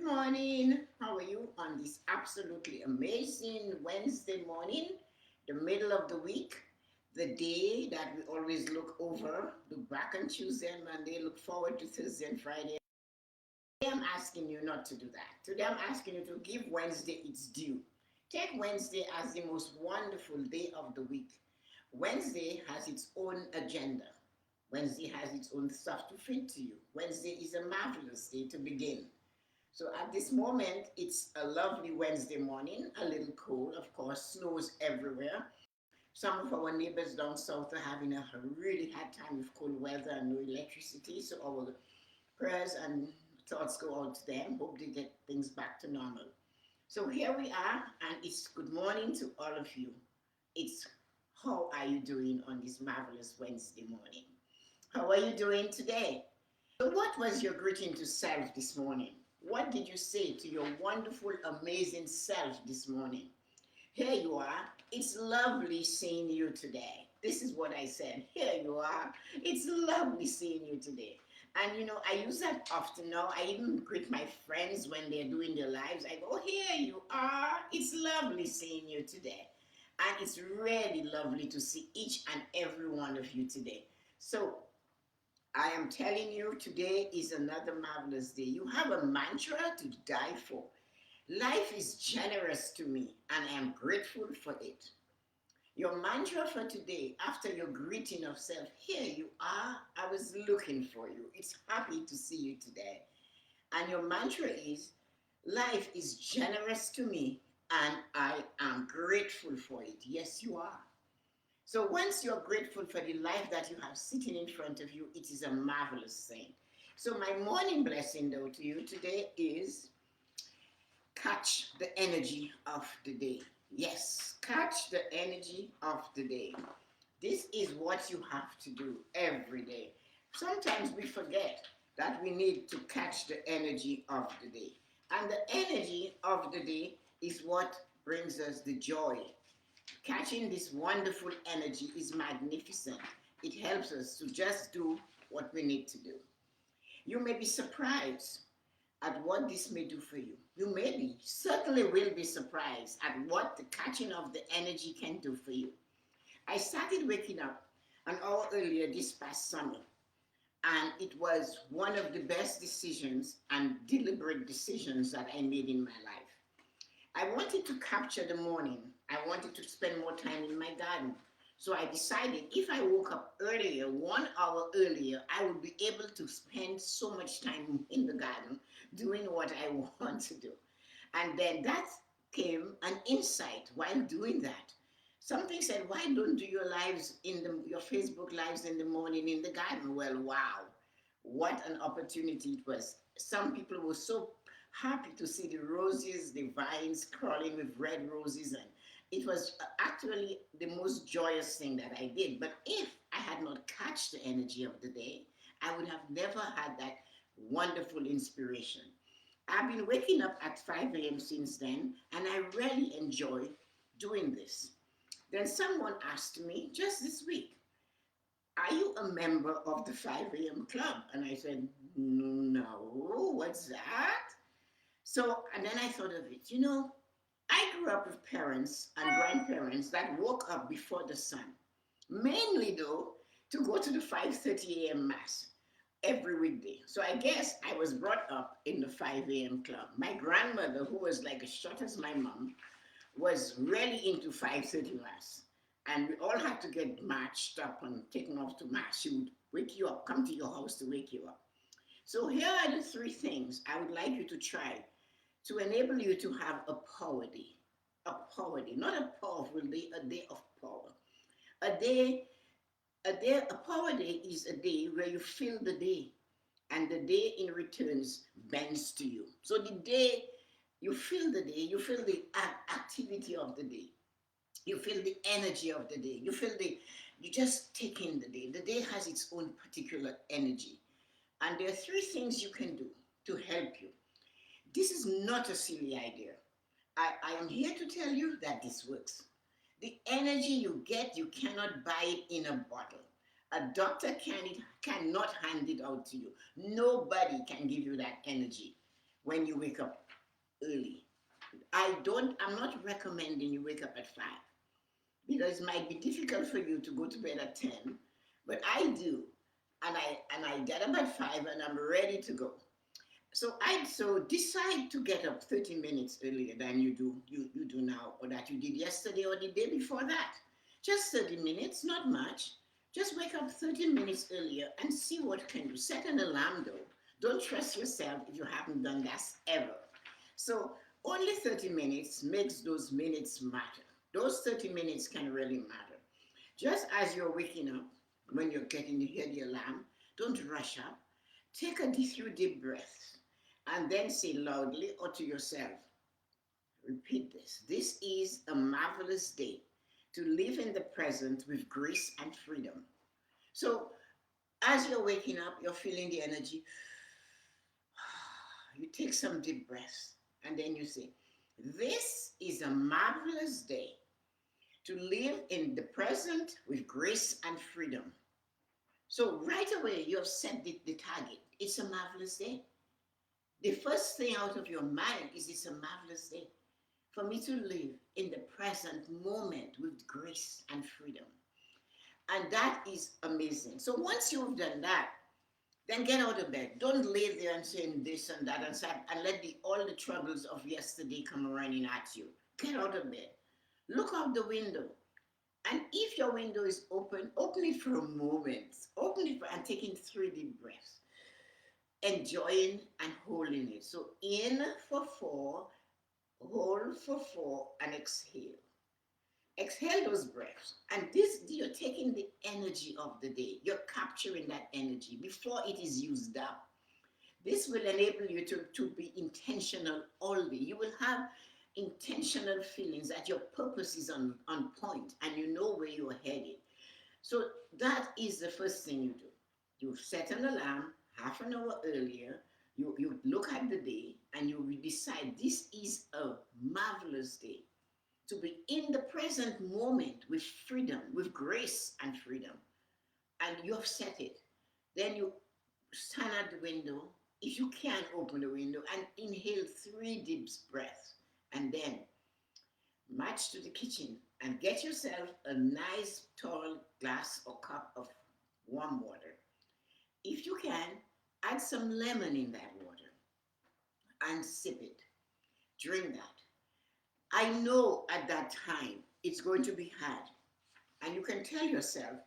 Good morning. How are you on this absolutely amazing Wednesday morning, the middle of the week, the day that we always look over, look back on Tuesday and Monday, look forward to Thursday and Friday. Today I'm asking you not to do that. Today I'm asking you to give Wednesday its due. Take Wednesday as the most wonderful day of the week. Wednesday has its own agenda. Wednesday has its own stuff to feed to you. Wednesday is a marvelous day to begin. So at this moment, it's a lovely Wednesday morning, a little cold, of course, snows everywhere. Some of our neighbors down south are having a really hard time with cold weather and no electricity. So our prayers and thoughts go out to them. Hope they get things back to normal. So here we are, and it's good morning to all of you. It's how are you doing on this marvelous Wednesday morning? How are you doing today? So what was your greeting to self this morning? What did you say to your wonderful, amazing self this morning? Here you are. It's lovely seeing you today. This is what I said. Here you are. It's lovely seeing you today. And I use that often now. I even greet my friends when they're doing their lives. I go, here you are. It's lovely seeing you today. And it's really lovely to see each and every one of you today. So I am telling you, today is another marvelous day. You have a mantra to die for. Life is generous to me, and I am grateful for it. Your mantra for today, after your greeting of self, here you are. I was looking for you. It's happy to see you today. And your mantra is, life is generous to me, and I am grateful for it. Yes, you are. So once you're grateful for the life that you have sitting in front of you, it is a marvelous thing. So my morning blessing though to you today is catch the energy of the day. Yes, catch the energy of the day. This is what you have to do every day. Sometimes we forget that we need to catch the energy of the day. And the energy of the day is what brings us the joy. Catching this wonderful energy is magnificent. It helps us to just do what we need to do. You may be surprised at what this may do for you. You may be, certainly will be surprised at what the catching of the energy can do for you. I started waking up an hour earlier this past summer, and it was one of the best decisions and deliberate decisions that I made in my life. I wanted to capture the morning. I wanted to spend more time in my garden. So I decided if I woke up earlier, 1 hour earlier, I would be able to spend so much time in the garden doing what I want to do. And then that came an insight while doing that. Something said, why don't do your lives your Facebook lives in the morning in the garden? Well, wow, what an opportunity it was. Some people were so happy to see the roses, the vines crawling with red roses, and it was actually the most joyous thing that I did. But if I had not catch the energy of the day, I would have never had that wonderful inspiration. I've been waking up at 5 a.m. since then, and I really enjoy doing this. Then someone asked me just this week, are you a member of the 5 a.m. club? And I said, no, what's that? So, and then I thought of it, I grew up with parents and grandparents that woke up before the sun, mainly though, to go to the 5:30 a.m. mass every weekday. So I guess I was brought up in the 5 a.m. club. My grandmother, who was like as short as my mom, was really into 5:30 mass. And we all had to get marched up and taken off to mass. She would wake you up, come to your house to wake you up. So here are the three things I would like you to try to enable you to have a power day. A power day, not a powerful day, a day of power. A day, a power day is a day where you feel the day, and the day in returns bends to you. So the day, you feel the day, you feel the activity of the day. You feel the energy of the day. You just take in the day. The day has its own particular energy. And there are three things you can do to help you. This is not a silly idea. I am here to tell you that this works. The energy you get, you cannot buy it in a bottle. A doctor cannot hand it out to you. Nobody can give you that energy. when you wake up early. I'm not recommending you wake up at 5 because it might be difficult for you to go to bed at 10, but I do. And I get up at 5 and I'm ready to go. So decide to get up 30 minutes earlier than you do now, or that you did yesterday or the day before that. Just 30 minutes, not much. Just wake up 30 minutes earlier and see what you can do. Set an alarm though. Don't trust yourself if you haven't done that ever. So only 30 minutes makes those minutes matter. Those 30 minutes can really matter. Just as you're waking up, when you're getting to hear the alarm, don't rush up. Take a few deep breaths and then say loudly or to yourself, repeat this. This is a marvelous day to live in the present with grace and freedom. So as you're waking up, you're feeling the energy. You take some deep breaths and then you say, this is a marvelous day to live in the present with grace and freedom. So right away, you have set the target. It's a marvelous day. The first thing out of your mind is it's a marvelous day for me to live in the present moment with grace and freedom. And that is amazing. So once you've done that, then get out of bed. Don't lay there and saying this and that and let all the troubles of yesterday come running at you. Get out of bed. Look out the window. And if your window is open, open it for a moment. Open it and taking 3 deep breaths. Enjoying and holding it. So in for 4, hold for 4, and exhale. Exhale those breaths. And this, you're taking the energy of the day. You're capturing that energy before it is used up. This will enable you to be intentional all day. You will have intentional feelings that your purpose is on point and you know where you're headed. So that is the first thing you do. You set an alarm half an hour earlier. You look at the day and you will decide this is a marvelous day to be in the present moment with freedom, with grace and freedom. And you have set it. Then you stand at the window. If you can, open the window and inhale 3 deep breaths. And then march to the kitchen and get yourself a nice tall glass or cup of warm water. If you can, add some lemon in that water and sip it. Drink that. I know at that time it's going to be hard. And you can tell yourself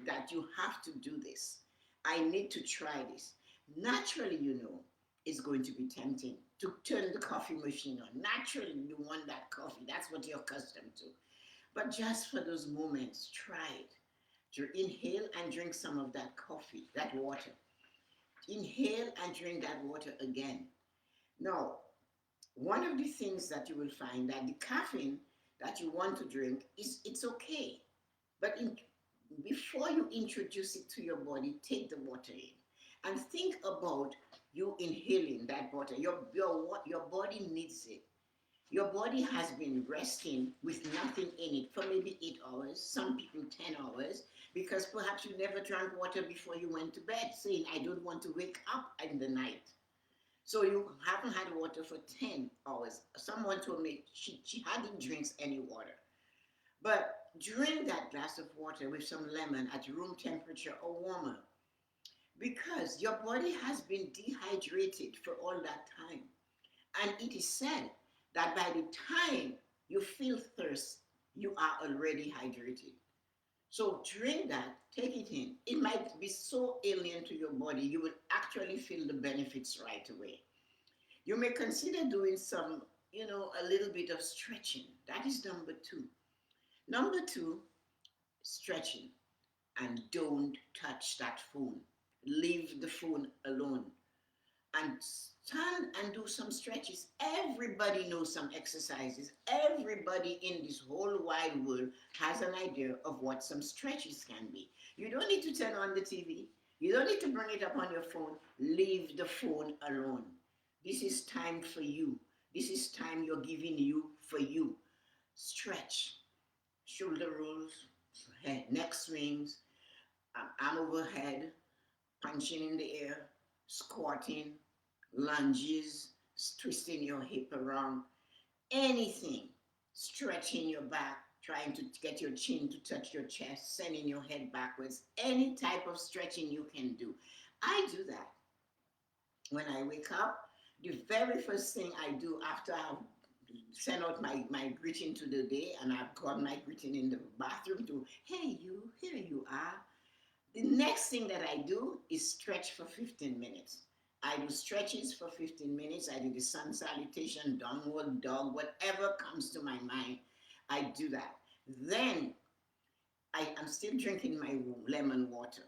that you have to do this. I need to try this. Naturally, you know, it's going to be tempting to turn the coffee machine on. Naturally, you want that coffee. That's what you're accustomed to. But just for those moments, try it. To inhale and drink some of that coffee, that water. Inhale and drink that water again. Now, one of the things that you will find that the caffeine that you want to drink it's okay. But before you introduce it to your body, take the water in and think about you inhaling that water. Your body needs it. Your body has been resting with nothing in it for maybe 8 hours, some people 10 hours, because perhaps you never drank water before you went to bed, saying, I don't want to wake up in the night. So you haven't had water for 10 hours. Someone told me she hardly drinks any water. But drink that glass of water with some lemon at room temperature or warmer, because your body has been dehydrated for all that time. And it is said that by the time you feel thirst, you are already hydrated. So drink that, take it in. It might be so alien to your body, you will actually feel the benefits right away. You may consider doing some, a little bit of stretching. That is number 2. Number 2, stretching. And don't touch that phone. Leave the phone alone. And stand and do some stretches. Everybody knows some exercises. Everybody in this whole wide world has an idea of what some stretches can be. You don't need to turn on the TV. You don't need to bring it up on your phone. Leave the phone alone. This is time for you. This is time you're giving you for you. Stretch. Shoulder rolls, neck swings, arm overhead, punching in the air, squatting, lunges, twisting your hip around, anything, stretching your back, trying to get your chin to touch your chest, sending your head backwards, any type of stretching you can do. I do that when I wake up. The very first thing I do after I've sent out my greeting to the day and I've got my greeting in the bathroom to, hey, you, here you are. The next thing that I do is stretch for 15 minutes. I do stretches for 15 minutes. I do the sun salutation, downward dog, whatever comes to my mind, I do that. Then I am still drinking my lemon water.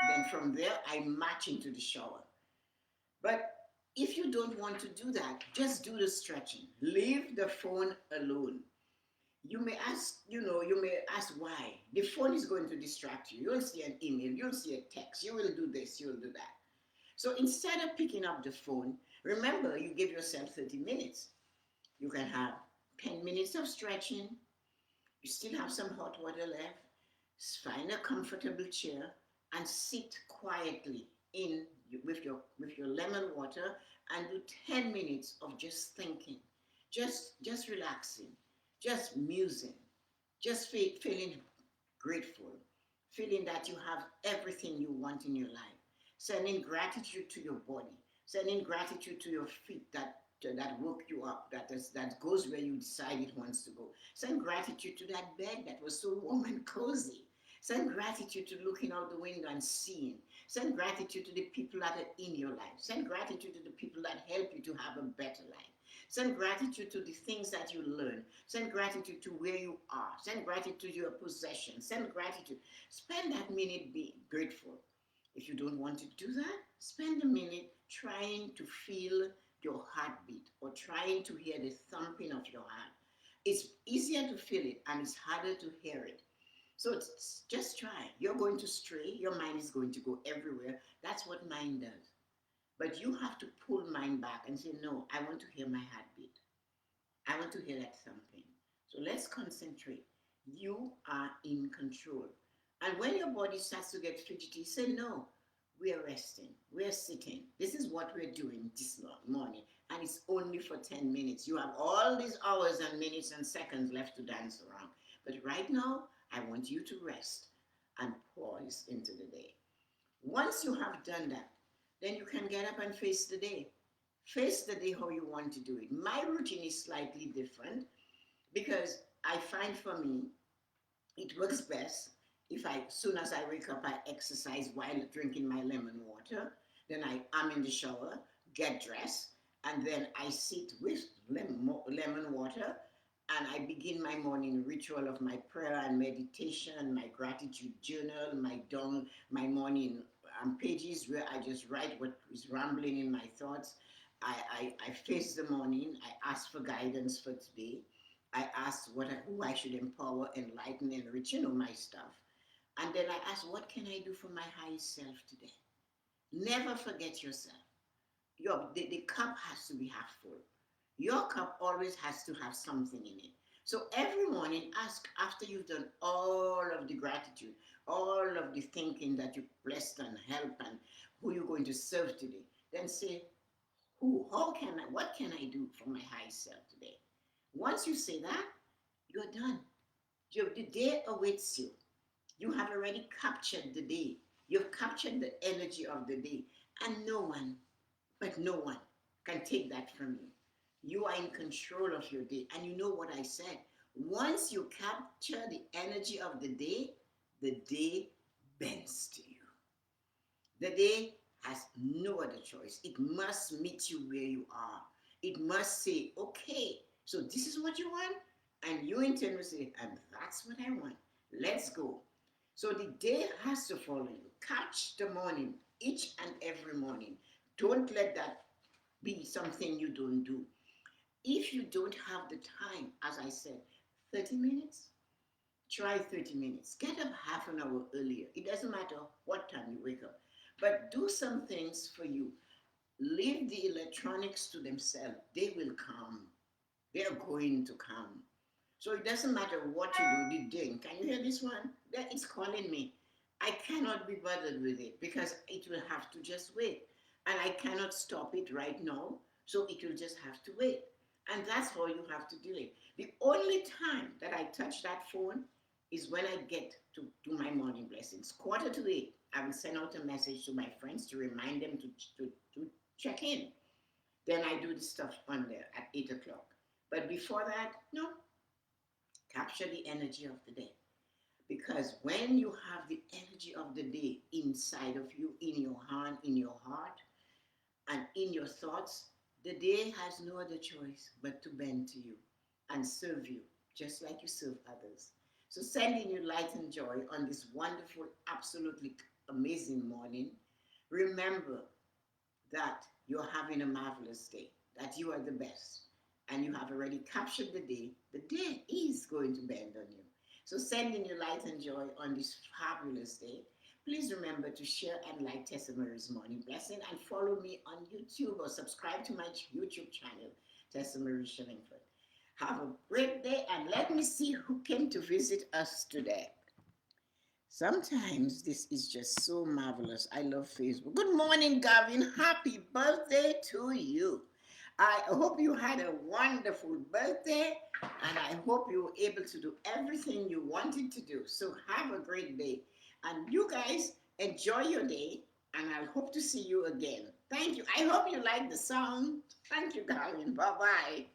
Then from there, I march into the shower. But if you don't want to do that, just do the stretching. Leave the phone alone. You may ask why. The phone is going to distract you. You'll see an email, you'll see a text, you will do this, you'll do that. So instead of picking up the phone, remember you give yourself 30 minutes. You can have 10 minutes of stretching. You still have some hot water left. Find a comfortable chair and sit quietly in with your lemon water and do 10 minutes of just thinking, just relaxing, just musing, just feeling grateful, feeling that you have everything you want in your life, sending gratitude to your body, sending gratitude to your feet that woke you up, that goes where you decide it wants to go. Send gratitude to that bed that was so warm and cozy. Send gratitude to looking out the window and seeing. Send gratitude to the people that are in your life. Send gratitude to the people that help you to have a better life. Send gratitude to the things that you learn. Send gratitude to where you are. Send gratitude to your possessions. Send gratitude. Spend that minute being grateful. If you don't want to do that, spend a minute trying to feel your heartbeat or trying to hear the thumping of your heart. It's easier to feel it and it's harder to hear it. So just try. You're going to stray. Your mind is going to go everywhere. That's what mind does. But you have to pull mind back and say, no, I want to hear my heartbeat. I want to hear that thumping. So let's concentrate. You are in control. And when your body starts to get fidgety, say, no, we are resting. We are sitting. This is what we're doing this morning. And it's only for 10 minutes. You have all these hours and minutes and seconds left to dance around. But right now, I want you to rest and pause into the day. Once you have done that, then you can get up and face the day. Face the day how you want to do it. My routine is slightly different because I find for me it works best if as soon as I wake up, I exercise while drinking my lemon water. Then I am in the shower, get dressed, and then I sit with lemon water and I begin my morning ritual of my prayer and meditation, my gratitude journal, my morning pages where I just write what is rambling in my thoughts. I face the morning. I ask for guidance for today. I ask who I should empower, enlighten, enrich, my stuff. And then I ask, what can I do for my highest self today? Never forget yourself. The cup has to be half full. Your cup always has to have something in it. So every morning, ask after you've done all of the gratitude, all of the thinking that you blessed and help and who you're going to serve today. Then say, what can I do for my high self today? Once you say that, you're done. The day awaits you. You have already captured the day. You've captured the energy of the day. And no one can take that from you. You are in control of your day. And you know what I said. Once you capture the energy of the day bends to you. The day has no other choice. It must meet you where you are. It must say, okay, so this is what you want. And you in turn will say, and that's what I want. Let's go. So the day has to follow you. Catch the morning, each and every morning. Don't let that be something you don't do. If you don't have the time, as I said, 30 minutes, try 30 minutes. Get up half an hour earlier. It doesn't matter what time you wake up. But do some things for you. Leave the electronics to themselves. They will come. They are going to come. So it doesn't matter what you do, the ding. Can you hear this one? It's calling me. I cannot be bothered with it because it will have to just wait. And I cannot stop it right now. So it will just have to wait. And that's how you have to do it. The only time that I touch that phone is when I get to do my morning blessings. Quarter to 8, I will send out a message to my friends to remind them to check in. Then I do the stuff on there at 8 o'clock. But before that, no, capture the energy of the day. Because when you have the energy of the day inside of you, in your hand, in your heart, and in your thoughts, the day has no other choice but to bend to you and serve you, just like you serve others. So, sending you light and joy on this wonderful, absolutely amazing morning. Remember that you're having a marvelous day, that you are the best, and you have already captured the day. The day is going to bend on you. So, sending you light and joy on this fabulous day. Please remember to share and like Tessa-Marie's Morning Blessing and follow me on YouTube or subscribe to my YouTube channel, Tessa-Marie Shillingford. Have a great day and let me see who came to visit us today. Sometimes this is just so marvelous. I love Facebook. Good morning, Gavin. Happy birthday to you. I hope you had a wonderful birthday and I hope you were able to do everything you wanted to do. So have a great day. And you guys enjoy your day and I hope to see you again. Thank you. I hope you like the song. Thank you, Gavin. Bye bye.